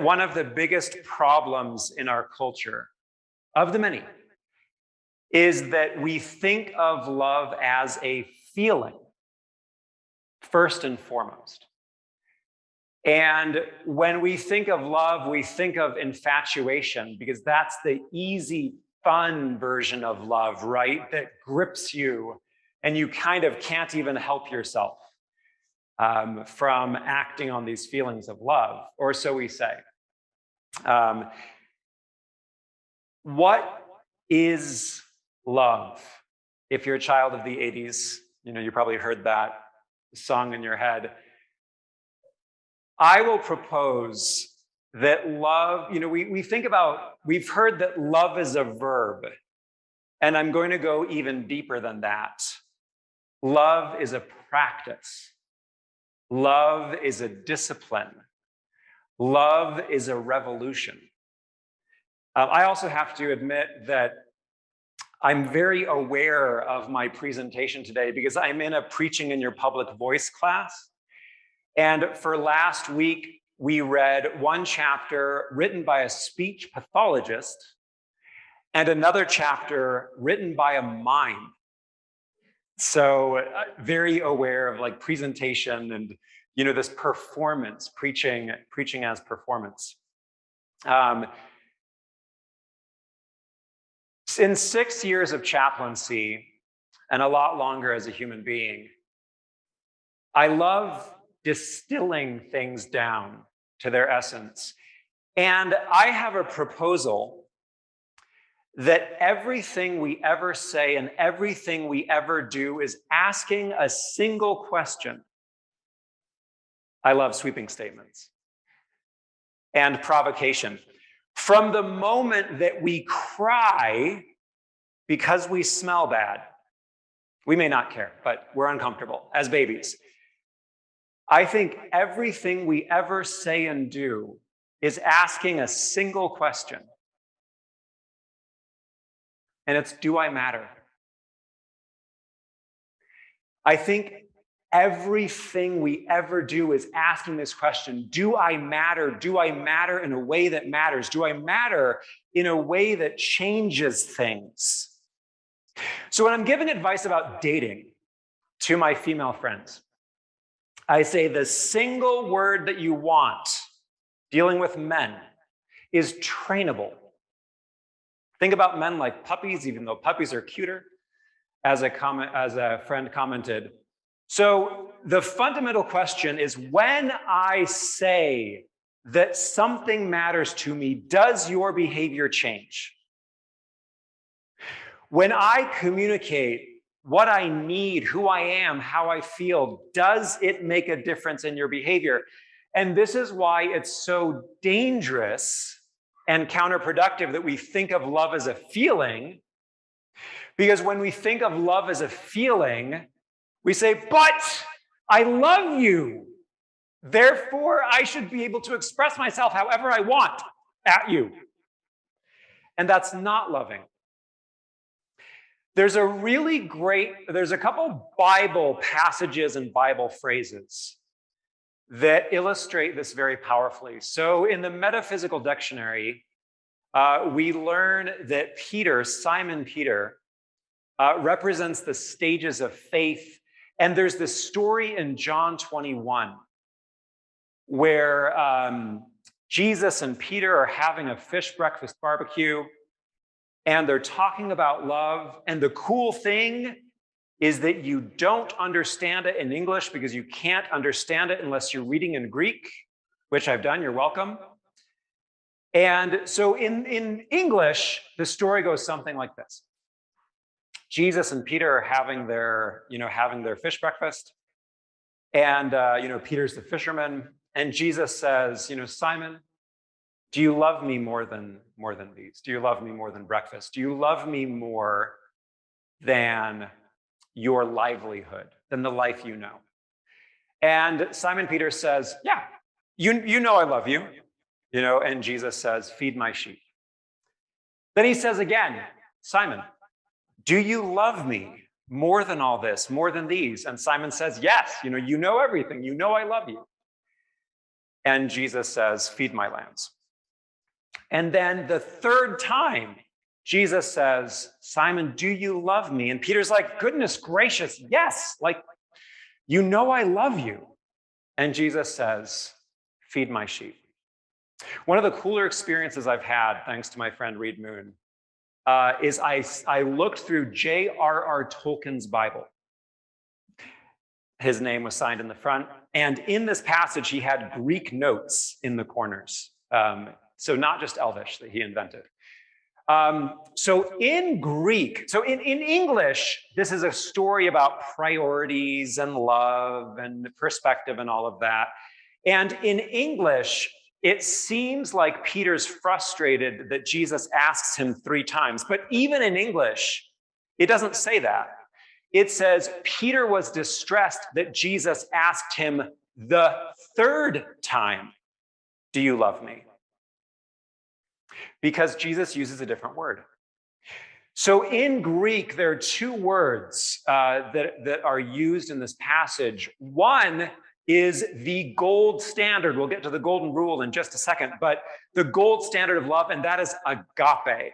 one of the biggest problems in our culture, of the many, is that we think of love as a feeling, first and foremost. And when we think of love, we think of infatuation, because that's the easy, fun version of love, right? That grips you and you kind of can't even help yourself from acting on these feelings of love, or so we say. What is love? If you're a child of the 80s, you probably heard that song in your head. I will propose that love, we've heard that love is a verb, and I'm going to go even deeper than that. Love is a practice. Love is a discipline. Love is a revolution. I also have to admit that I'm very aware of my presentation today because I'm in a Preaching in Your Public Voice class. And for last week, we read one chapter written by a speech pathologist and another chapter written by a mime. So very aware of presentation and this performance, preaching as performance. In 6 years of chaplaincy and a lot longer as a human being, I love distilling things down to their essence. And I have a proposal that everything we ever say and everything we ever do is asking a single question. I love sweeping statements and provocation. From the moment that we cry because we smell bad, we may not care, but we're uncomfortable as babies. I think everything we ever say and do is asking a single question. And it's, do I matter? I think everything we ever do is asking this question, do I matter? Do I matter in a way that matters? Do I matter in a way that changes things? So when I'm giving advice about dating to my female friends, I say the single word that you want dealing with men is trainable. Think about men like puppies, even though puppies are cuter, as a friend commented. So the fundamental question is, when I say that something matters to me, does your behavior change? When I communicate what I need, who I am, how I feel, does it make a difference in your behavior? And this is why it's so dangerous and counterproductive that we think of love as a feeling. Because when we think of love as a feeling, we say, but I love you. Therefore, I should be able to express myself however I want at you. And that's not loving. There's a couple Bible passages and Bible phrases that illustrate this very powerfully. So in the Metaphysical Dictionary, we learn that Simon Peter, represents the stages of faith. And there's this story in John 21 where Jesus and Peter are having a fish breakfast barbecue. And they're talking about love. And the cool thing is that you don't understand it in English because you can't understand it unless you're reading in Greek, which I've done, you're welcome. And so in English, the story goes something like this. Jesus and Peter are having their fish breakfast. And, Peter's the fisherman. And Jesus says, Simon, do you love me more than these? Do you love me more than breakfast? Do you love me more than your livelihood, than the life you know? And Simon Peter says, yeah, you know I love you. And Jesus says, feed my sheep. Then he says again, Simon, do you love me more than all this, more than these? And Simon says, yes, you know everything. You know I love you. And Jesus says, feed my lambs. And then the third time, Jesus says, Simon, do you love me? And Peter's like, goodness gracious, yes. Like, you know I love you. And Jesus says, feed my sheep. One of the cooler experiences I've had, thanks to my friend Reed Moon, is I looked through J.R.R. Tolkien's Bible. His name was signed in the front. And in this passage, he had Greek notes in the corners. So not just Elvish that he invented. So in Greek, so in English, this is a story about priorities and love and perspective and all of that. And in English, it seems like Peter's frustrated that Jesus asks him 3 times. But even in English, it doesn't say that. It says Peter was distressed that Jesus asked him the 3rd time, do you love me? Because Jesus uses a different word. So in Greek, there are 2 words that are used in this passage. One is the gold standard. We'll get to the golden rule in just a second, but the gold standard of love, and that is agape.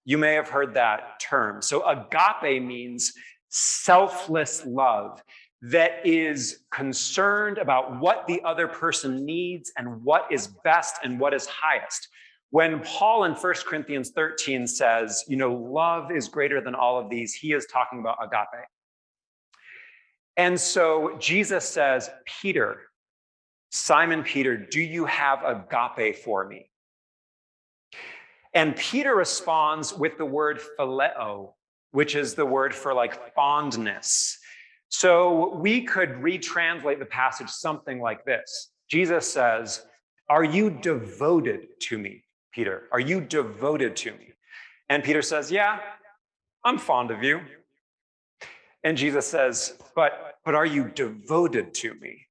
You may have heard that term. So agape means selfless love that is concerned about what the other person needs and what is best and what is highest. When Paul in 1 Corinthians 13 says, love is greater than all of these, he is talking about agape. And so Jesus says, Peter, Simon Peter, do you have agape for me? And Peter responds with the word phileo, which is the word for like fondness. So we could retranslate the passage something like this. Jesus says, are you devoted to me, Peter? Are you devoted to me? And Peter says, yeah, I'm fond of you. And Jesus says, but are you devoted to me?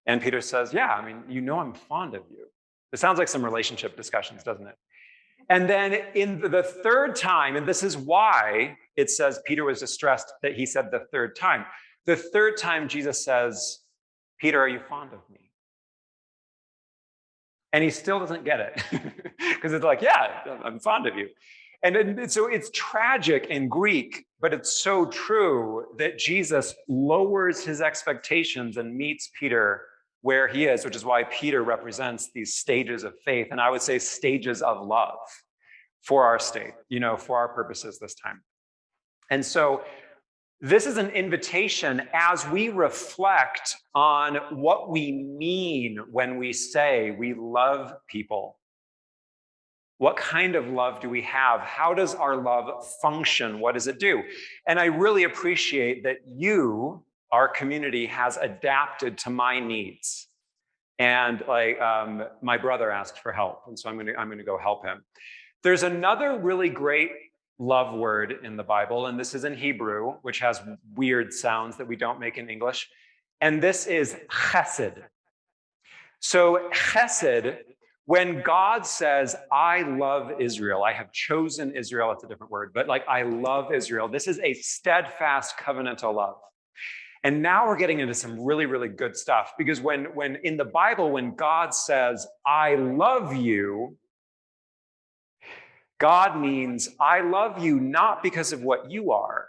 And Peter says, yeah, I'm fond of you. It sounds like some relationship discussions, doesn't it? And then in the 3rd time, and this is why it says Peter was distressed that he said the 3rd time. The 3rd time Jesus says, Peter, are you fond of me? And he still doesn't get it because it's like, yeah, I'm fond of you. And so it's tragic in Greek, but it's so true that Jesus lowers his expectations and meets Peter where he is, which is why Peter represents these stages of faith. And I would say stages of love for our state, for our purposes this time. And so this is an invitation as we reflect on what we mean when we say we love people. What kind of love do we have? How does our love function? What does it do? And I really appreciate that you, our community, has adapted to my needs. And my brother asked for help, and so I'm gonna go help him. There's another really great love word in the Bible, and this is in Hebrew, which has weird sounds that we don't make in English. And this is chesed. So chesed, when God says, I love Israel, I have chosen Israel, it's a different word, but I love Israel, this is a steadfast covenantal love. And now we're getting into some really, really good stuff, because when in the Bible, when God says, I love you, God means, I love you not because of what you are,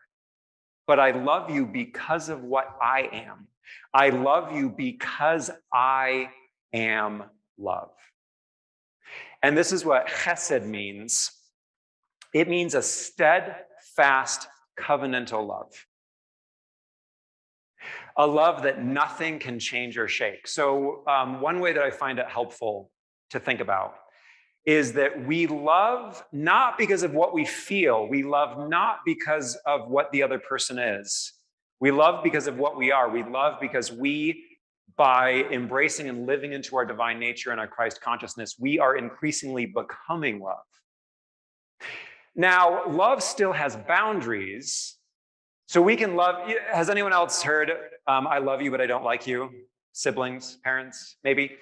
but I love you because of what I am. I love you because I am love. And this is what chesed means. It means a steadfast covenantal love. A love that nothing can change or shake. So one way that I find it helpful to think about is that we love not because of what we feel. We love not because of what the other person is. We love because of what we are. We love because we, by embracing and living into our divine nature and our Christ consciousness, we are increasingly becoming love. Now, love still has boundaries. So we can love. Has anyone else heard, I love you, but I don't like you? Siblings, parents, maybe?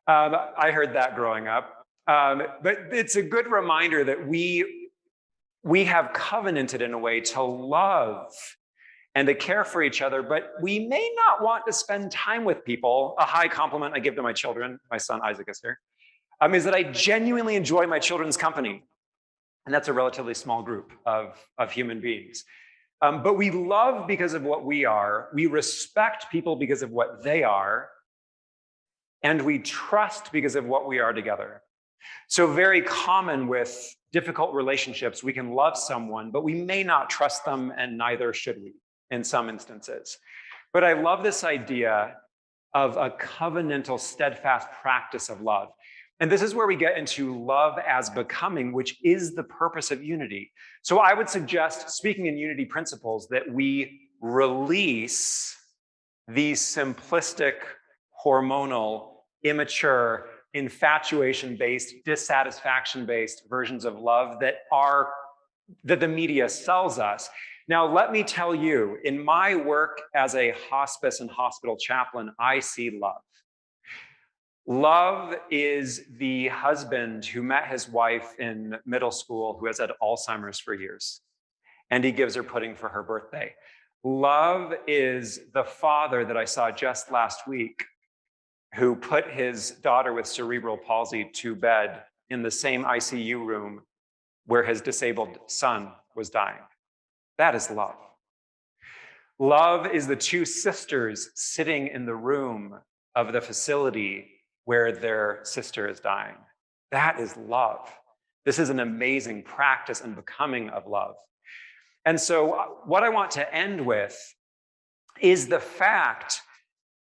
I heard that growing up. But it's a good reminder that we have covenanted in a way to love and to care for each other, but we may not want to spend time with people. A high compliment I give to my children, my son Isaac is here, is that I genuinely enjoy my children's company. And that's a relatively small group of human beings. But we love because of what we are, we respect people because of what they are, and we trust because of what we are together. So very common with difficult relationships, we can love someone, but we may not trust them, and neither should we in some instances. But I love this idea of a covenantal, steadfast practice of love. And this is where we get into love as becoming, which is the purpose of unity. So I would suggest, speaking in unity principles, that we release these simplistic, hormonal, immature, infatuation-based, dissatisfaction-based versions of love that the media sells us. Now, let me tell you, in my work as a hospice and hospital chaplain, I see love. Love is the husband who met his wife in middle school who has had Alzheimer's for years, and he gives her pudding for her birthday. Love is the father that I saw just last week who put his daughter with cerebral palsy to bed in the same ICU room where his disabled son was dying. That is love. Love is the two sisters sitting in the room of the facility where their sister is dying. That is love. This is an amazing practice and becoming of love. And so what I want to end with is the fact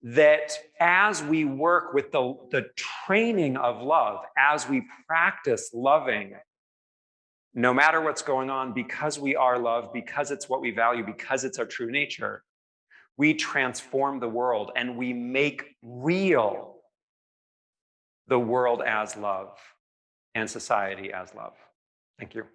that as we work with the training of love, as we practice loving, no matter what's going on, because we are love, because it's what we value, because it's our true nature, we transform the world and we make real the world as love and society as love. Thank you.